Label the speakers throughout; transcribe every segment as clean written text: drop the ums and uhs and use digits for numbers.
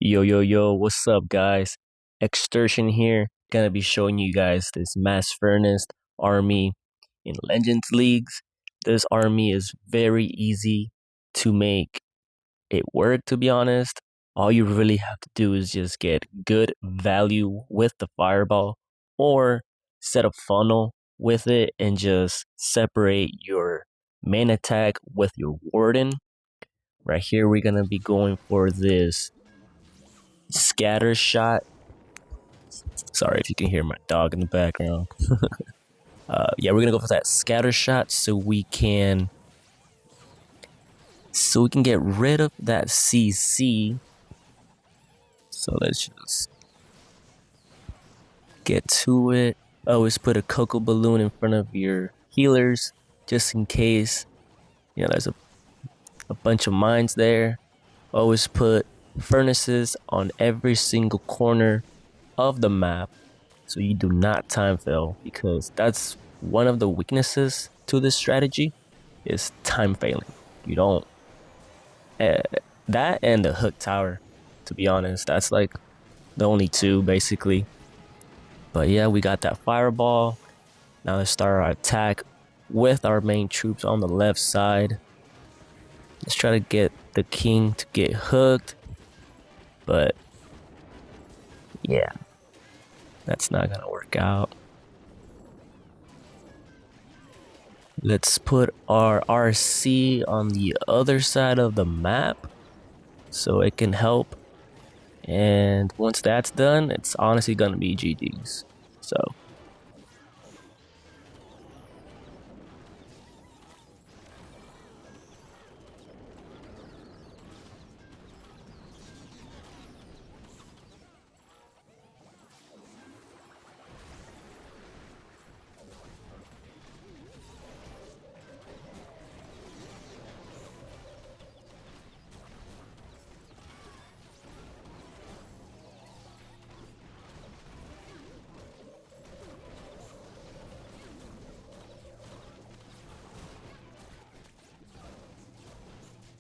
Speaker 1: Yo, yo, yo, what's up, guys? Extortion here. Gonna be showing you guys this mass furnace army in Legends Leagues. This army is very easy to make it work, to be honest. All you really have to do is just get good value with the fireball or set a funnel with it and just separate your main attack with your warden. Right here, we're gonna be going for this scatter shot. Sorry if you can hear my dog in the background. Yeah, we're gonna go for that scatter shot so we can get rid of that CC. So let's just get to it. Always put a cocoa balloon in front of your healers just in case. You know, there's a bunch of mines there. Always put furnaces on every single corner of the map so you do not time fail, because that's one of the weaknesses to this strategy is time failing. You don't that and the hook tower, to be honest. That's like the only two basically. But yeah, we got that fireball. Now let's start our attack with our main troops on the left side. Let's try to get the king to get hooked, but yeah, that's not gonna work out. Let's put our RC on the other side of the map so it can help. And once that's done, it's honestly gonna be GG's. So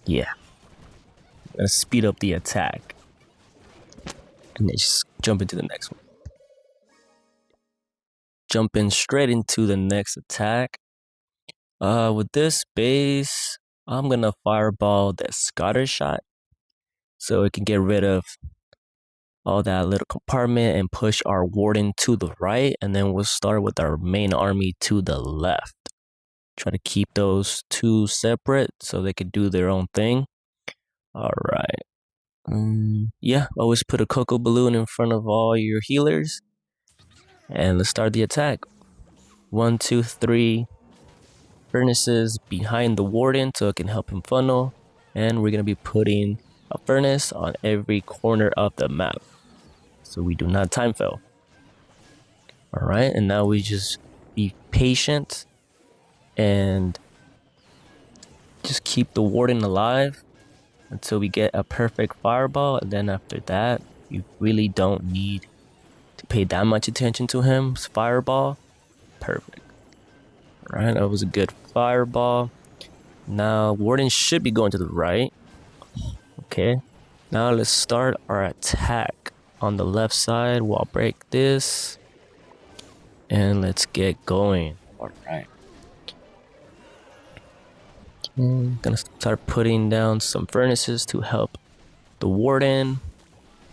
Speaker 1: yeah, let's speed up the attack and then just jump into the next one. Jumping straight into the next attack. With this base, I'm gonna fireball that scatter shot so it can get rid of all that little compartment and push our warden to the right, and then we'll start with our main army to the left. Try to keep those two separate so they can do their own thing. All right. Yeah, always put a cocoa balloon in front of all your healers. And let's start the attack. 1, 2, 3 furnaces behind the warden so it can help him funnel. And we're going to be putting a furnace on every corner of the map so we do not time fail. All right, and now we just be patient and just keep the warden alive until we get a perfect fireball. And then after that, you really don't need to pay that much attention to him. Fireball, perfect. All right, that was a good fireball. Now warden should be going to the right. Okay, now let's start our attack on the left side. We'll break this and let's get going. All right, gonna start putting down some furnaces to help the warden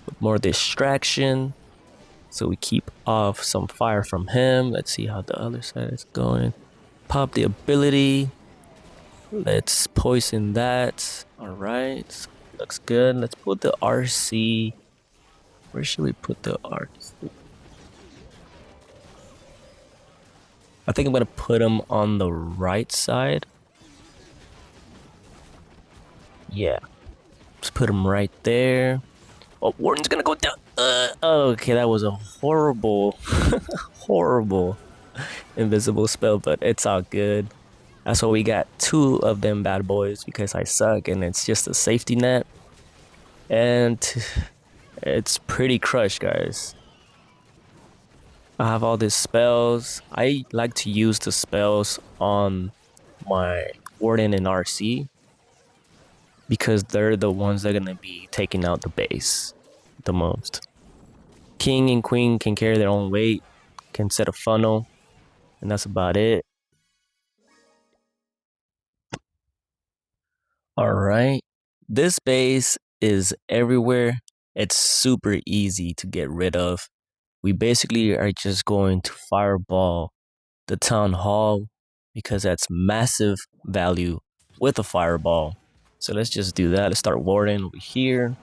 Speaker 1: with more distraction so we keep off some fire from him. Let's see how the other side is going. Pop the ability. Let's poison that. All right, looks good. Let's put the RC. Where should we put the RC? I think I'm gonna put him on the right side. Yeah, let's put him right there. Oh, warden's gonna go down. Okay, that was a horrible horrible invisible spell, but it's all good. That's why we got 2 of them bad boys, because I suck and it's just a safety net. And it's pretty crushed, guys. I have all these spells. I like to use the spells on my warden and RC because they're the ones that are gonna be taking out the base. the most. King and queen can carry their own weight, can set a funnel, and that's about it. All right. This base is everywhere. It's super easy to get rid of. We basically are just going to fireball the town hall because that's massive value with a fireball. So let's just do that. Let's start warden over here.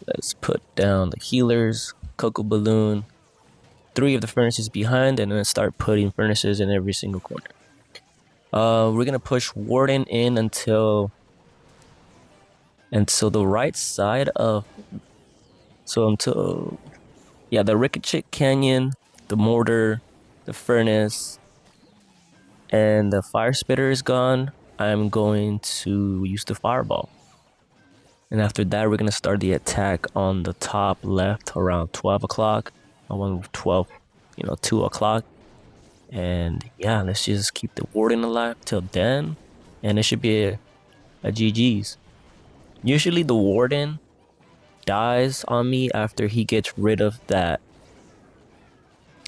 Speaker 1: Let's put down the healers, cocoa balloon, 3 of the furnaces behind, and then start putting furnaces in every single corner. We're gonna push warden in until the right side of the ricochet canyon, the mortar, the furnace, and the fire spitter is gone. I'm going to use the fireball. And after that, we're going to start the attack on the top left around 12 o'clock. Around 2 o'clock. And yeah, let's just keep the warden alive till then. And it should be a GG's. Usually the warden dies on me after he gets rid of that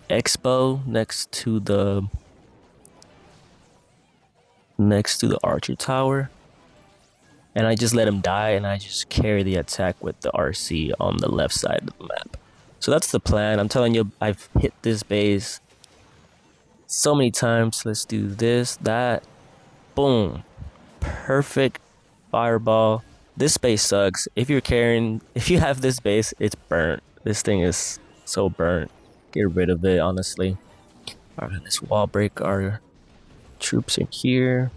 Speaker 1: expo next to the archer tower. And I just let him die, and I just carry the attack with the RC on the left side of the map. So that's the plan. I'm telling you, I've hit this base so many times. Let's do this, that. Boom. Perfect fireball. This base sucks. If you have this base, it's burnt. This thing is so burnt. Get rid of it, honestly. All right, let's wall break our troops in here.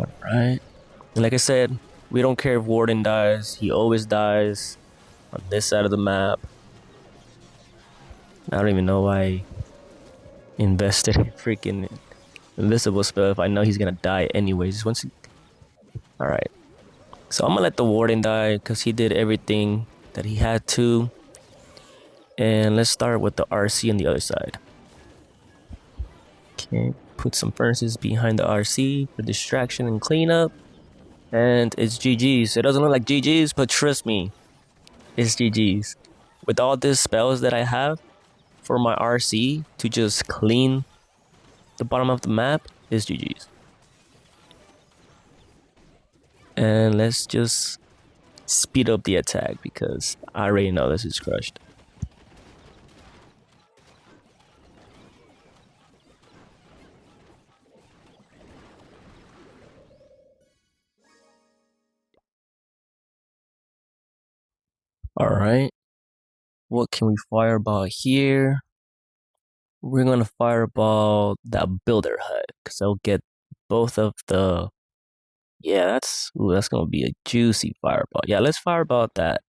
Speaker 1: All right. And like I said, we don't care if warden dies. He always dies on this side of the map. I don't even know why I invested in freaking invisible spell if I know he's gonna die anyways. Alright. So I'm gonna let the warden die because he did everything that he had to. And let's start with the RC on the other side. Okay, put some furnaces behind the RC for distraction and cleanup. And it's GG's. It doesn't look like GG's, but trust me, it's GG's. With all these spells that I have for my RC to just clean the bottom of the map, is GG's. And let's just speed up the attack because I already know this is crushed. Alright. What can we fireball here? We're gonna fireball that builder hut because I'll get both of the. Yeah, that's gonna be a juicy fireball. Yeah, let's fireball that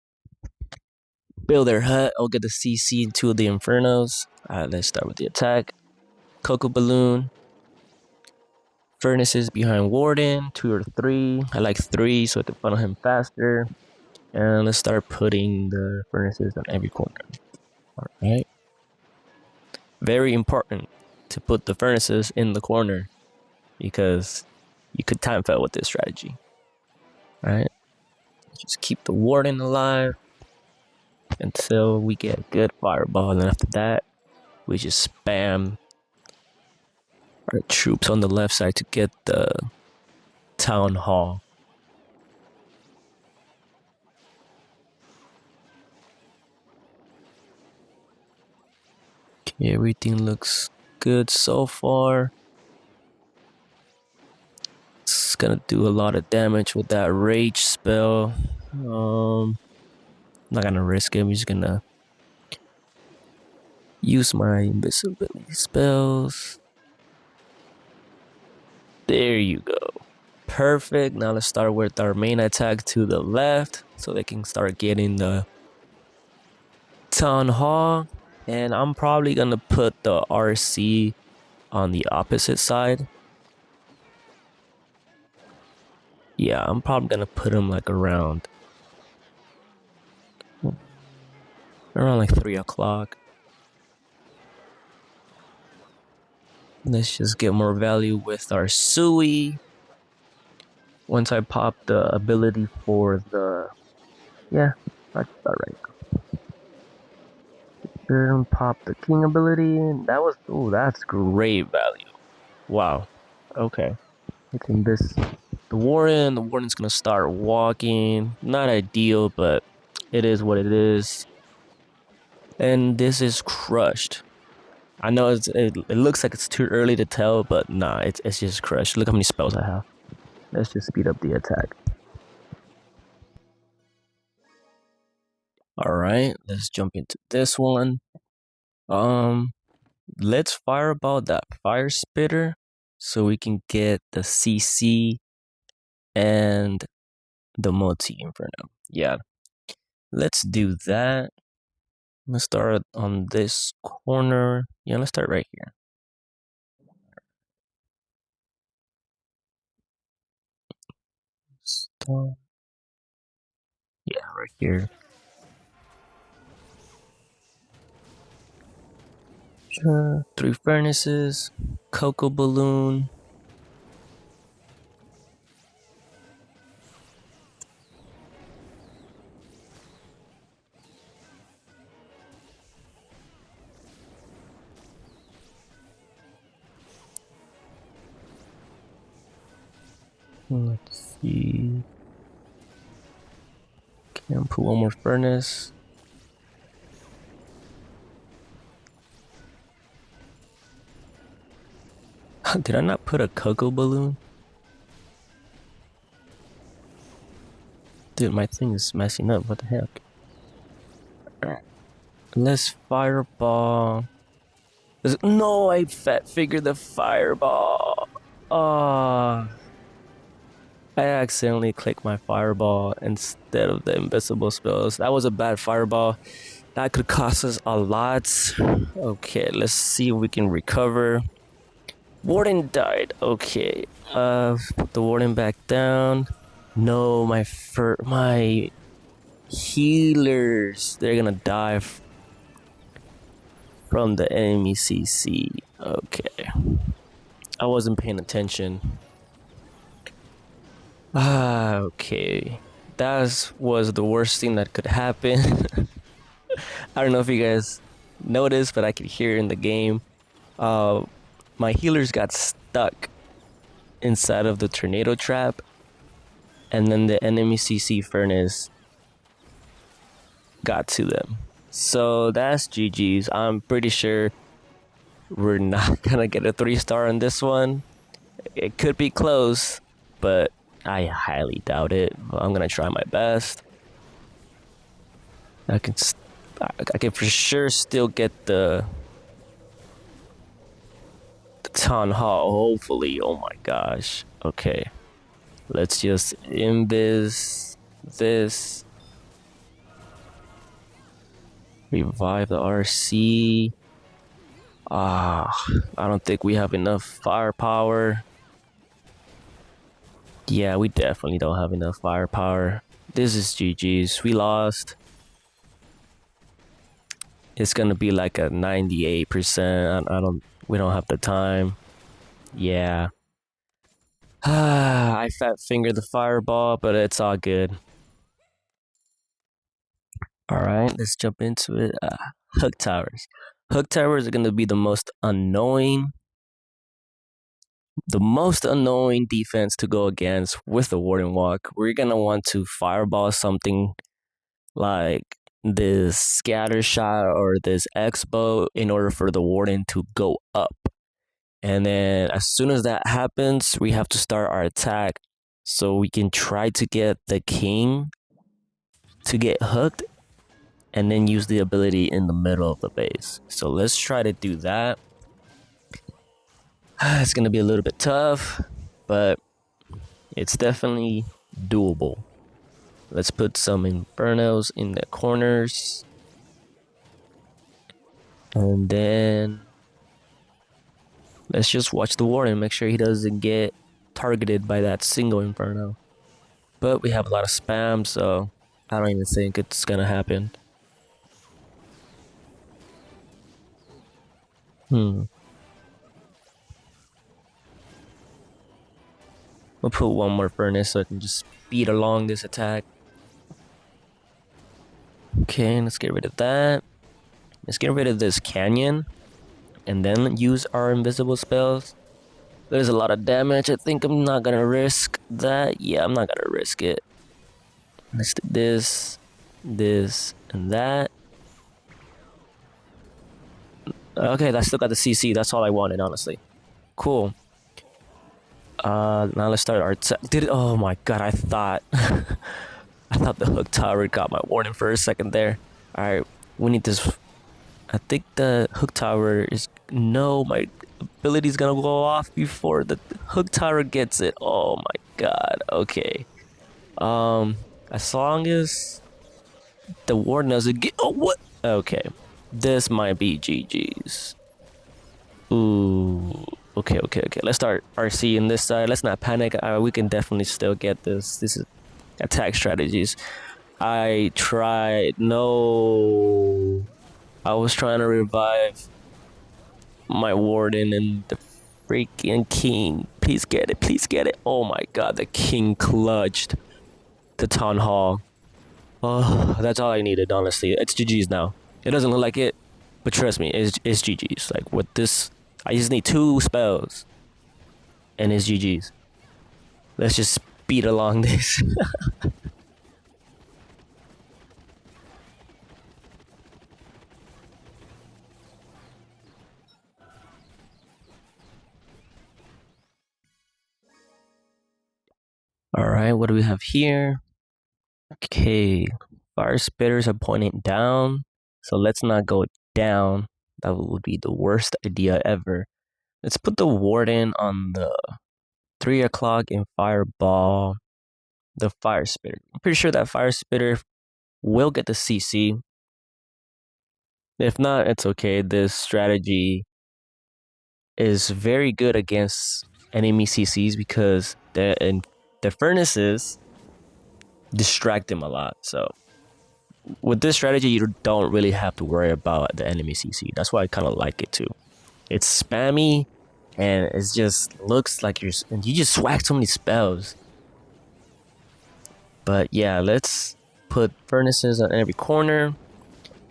Speaker 1: builder hut. I'll get the CC into 2 of the infernos. Alright, let's start with the attack. Cocoa balloon. Furnaces behind warden, 2 or 3. I like 3 so I can funnel him faster. And let's start putting the furnaces on every corner. Alright. Very important to put the furnaces in the corner because you could time fail with this strategy. Alright. Just keep the warden alive until we get a good fireball. And then after that, we just spam our troops on the left side to get the town hall. Okay, everything looks good so far. It's gonna do a lot of damage with that rage spell. I'm not gonna risk it. I'm just gonna use my invisibility spells. There you go. Perfect. Now let's start with our main attack to the left so they can start getting the town hall. And I'm probably gonna put the RC on the opposite side. Yeah, I'm probably gonna put him like around like 3 o'clock. Let's just get more value with our Sui. Once I pop the ability for the Let's start right now. Pop the king ability. That was, oh, that's great value. Wow. Okay. Hitting this. The warden's gonna start walking. Not ideal, but it is what it is. And this is crushed. I know it looks like it's too early to tell, but nah, it's just crushed. Look how many spells I have. Let's just speed up the attack. Alright, let's jump into this one. Let's fireball that fire spitter so we can get the CC and the multi inferno. Yeah. Let's do that. Let's start on this corner. Yeah, let's start right here. Start. Yeah, right here. 3 furnaces, cocoa balloon. Let's see. Can put one more furnace. Did I not put a cocoa balloon? Dude, my thing is messing up. What the heck? Let's fireball. No, I fat figured the fireball. Oh, I accidentally clicked my fireball instead of the invisible spells. That was a bad fireball. That could cost us a lot. Okay, let's see if we can recover. Warden died. Okay, put the warden back down. No, my healers. They're gonna die from the enemy CC. Okay, I wasn't paying attention. Okay. That was the worst thing that could happen. I don't know if you guys noticed, but I could hear in the game. My healers got stuck inside of the tornado trap, and then the enemy CC furnace got to them. So that's GG's. I'm pretty sure we're not gonna get a 3-star on this one. It could be close, but I highly doubt it. I'm gonna try my best. I can for sure still get the town hall. Hopefully. Oh my gosh. Okay, let's just invis this. Revive the RC. I don't think we have enough firepower. Yeah, we definitely don't have enough firepower. This is GG's. We lost. It's gonna be like a 98%. We don't have the time. Yeah. I fat fingered the fireball, but it's all good. Alright, let's jump into it. Hook towers. Hook towers are gonna be the most annoying defense to go against with the warden walk. We're gonna want to fireball something like this scatter shot or this X-bow in order for the warden to go up. And then as soon as that happens, we have to start our attack so we can try to get the king to get hooked and then use the ability in the middle of the base. So let's try to do that. It's gonna be a little bit tough, but it's definitely doable. Let's put some infernos in the corners. And then let's just watch the warden, make sure he doesn't get targeted by that single inferno. But we have a lot of spam, so I don't even think it's gonna happen. We'll put one more furnace so I can just speed along this attack. Okay, let's get rid of that. Let's get rid of this canyon and then use our invisible spells. There's a lot of damage. I think I'm not gonna risk that. Yeah, I'm not gonna risk it. Let's do this, this, and that. Okay, I still got the CC. That's all I wanted, honestly. Cool. Now let's start our. Did it? Oh my god! I thought, I thought the hook tower got my warning for a second there. All right, we need this. I think the hook tower is no. My ability's gonna go off before the hook tower gets it. Oh my god. Okay. As long as the warden doesn't get. Oh what? Okay. This might be GG's. Ooh. Okay, okay, okay. Let's start RC in this side. Let's not panic. We can definitely still get this. This is attack strategies. I tried. No. I was trying to revive my warden and the freaking king. Please get it. Please get it. Oh my god. The king clutched the town hall. Oh, that's all I needed, honestly. It's GG's now. It doesn't look like it, but trust me, it's GG's. Like with this, I just need 2 spells, and it's GG's. Let's just speed along this. All right, what do we have here? Okay, fire spitters are pointing down, so let's not go down. That would be the worst idea ever. Let's put the warden on the 3 o'clock and fireball the fire spitter. I'm pretty sure that fire spitter will get the CC. If not, it's okay. This strategy is very good against enemy CCs because the furnaces distract them a lot. So with this strategy, you don't really have to worry about the enemy CC. That's why I kind of like it too. It's spammy and it just looks like you just swag so many spells. But yeah, let's put furnaces on every corner.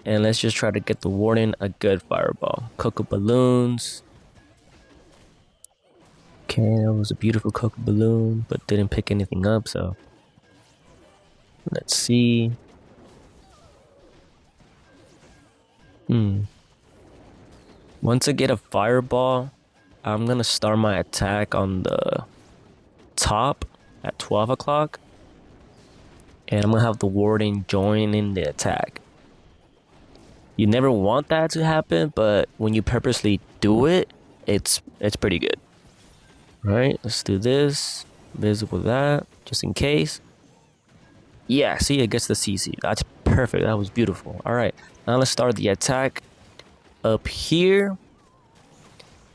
Speaker 1: And let's just try to get the warden a good fireball. Cocoa balloons. Okay, that was a beautiful cocoa balloon, but didn't pick anything up, so. Let's see. Once I get a fireball, I'm gonna start my attack on the top at 12 o'clock. And I'm gonna have the warden join in the attack. You never want that to happen, but when you purposely do it, it's pretty good. All right, let's do this. Visible that, just in case. Yeah, see, it gets the CC. That's perfect. That was beautiful. All right, now let's start the attack up here.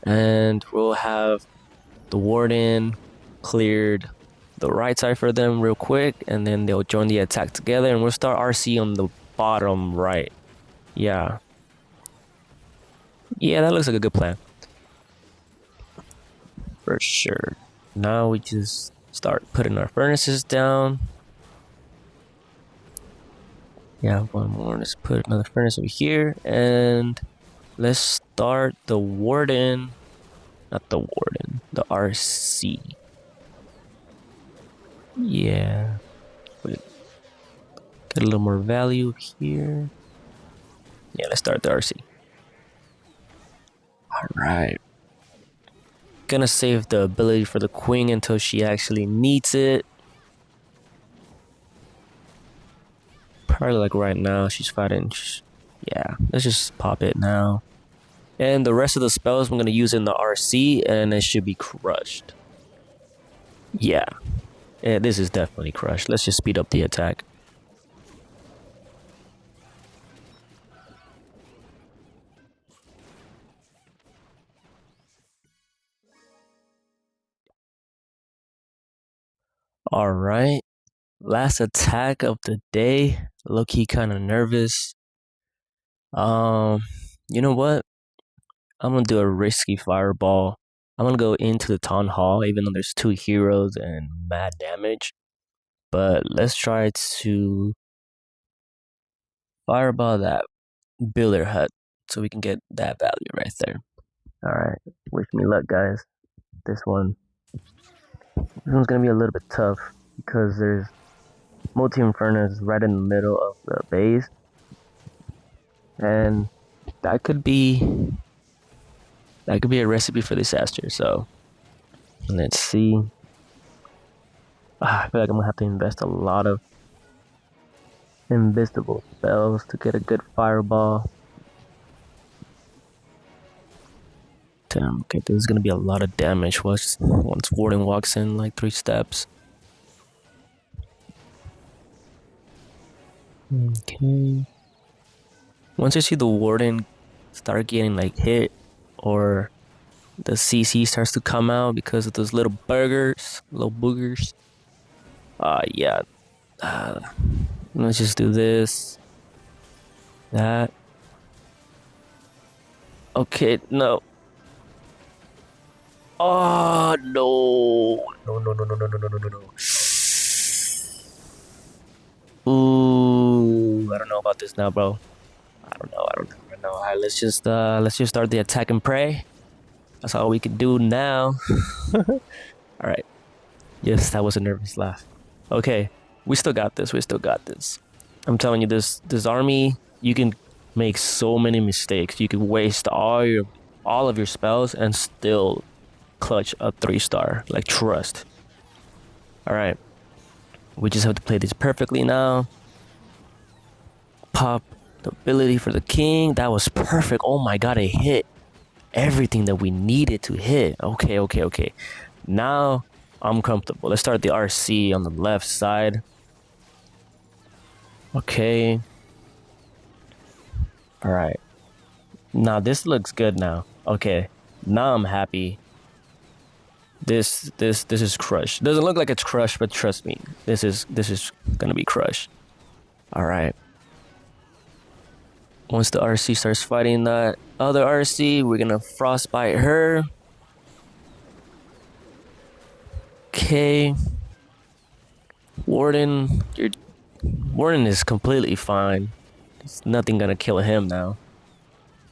Speaker 1: And we'll have the warden cleared the right side for them real quick. And then they'll join the attack together. And we'll start RC on the bottom right. Yeah. Yeah, that looks like a good plan. For sure. Now we just start putting our furnaces down. Yeah, one more. Let's put another furnace over here. And let's start the warden. Not the warden. The RC. Yeah. Get a little more value here. Yeah, let's start the RC. Alright. Gonna save the ability for the queen until she actually needs it. Probably like right now, she's fighting. Yeah, let's just pop it now. And the rest of the spells I'm gonna use in the RC, and it should be crushed. Yeah, this is definitely crushed. Let's just speed up the attack. All right, last attack of the day. Low-key kind of nervous. You know what? I'm gonna do a risky fireball. I'm gonna go into the town hall, even though there's 2 heroes and mad damage. But let's try to fireball that builder hut so we can get that value right there. All right, wish me luck, guys. This one's gonna be a little bit tough because there's multi-infernos right in the middle of the base, and that could be a recipe for disaster. So let's see. I feel like I'm gonna have to invest a lot of invisible spells to get a good fireball. Damn, okay, there's gonna be a lot of damage once warden walks in like 3 steps. Okay. Once I see the warden start getting like hit, or the CC starts to come out because of those little boogers. Yeah. Let's just do this. That. Okay, no. Oh no. No. Ooh, I don't know about this now, bro. I don't know. All right, let's just start the attack and pray. That's all we can do now. All right. Yes, that was a nervous laugh. Okay, we still got this. I'm telling you, this army, you can make so many mistakes. You can waste all of your spells and still clutch a 3-star. Like, trust. All right, we just have to play this perfectly now. Pop the ability for the king. That was perfect. Oh my god, it hit everything that we needed to hit. Okay. Now I'm comfortable. Let's start the RC on the left side. Okay. All right. Now this looks good now. Okay. Now I'm happy. This is crushed. Doesn't look like it's crushed, but trust me, this is gonna be crushed. All right. Once the RC starts fighting that other RC, we're gonna frostbite her. Okay. Warden is completely fine. There's nothing gonna kill him now.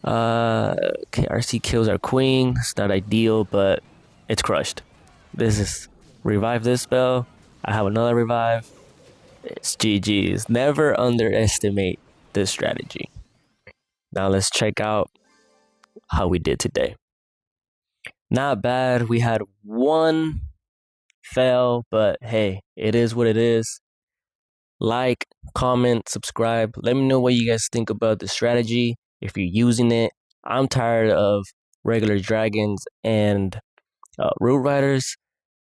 Speaker 1: Okay, RC kills our queen. It's not ideal, but it's crushed. This is revive this spell. I have another revive. It's GG's. Never underestimate this strategy. Now let's check out how we did today. Not bad. We had 1 fail, but hey, it is what it is. Like, comment, subscribe. Let me know what you guys think about the strategy, if you're using it. I'm tired of regular dragons and root riders,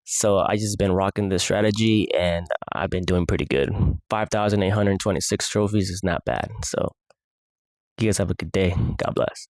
Speaker 1: so I just been rocking this strategy and I've been doing pretty good. 5,826 trophies is not bad. So you guys have a good day. God bless.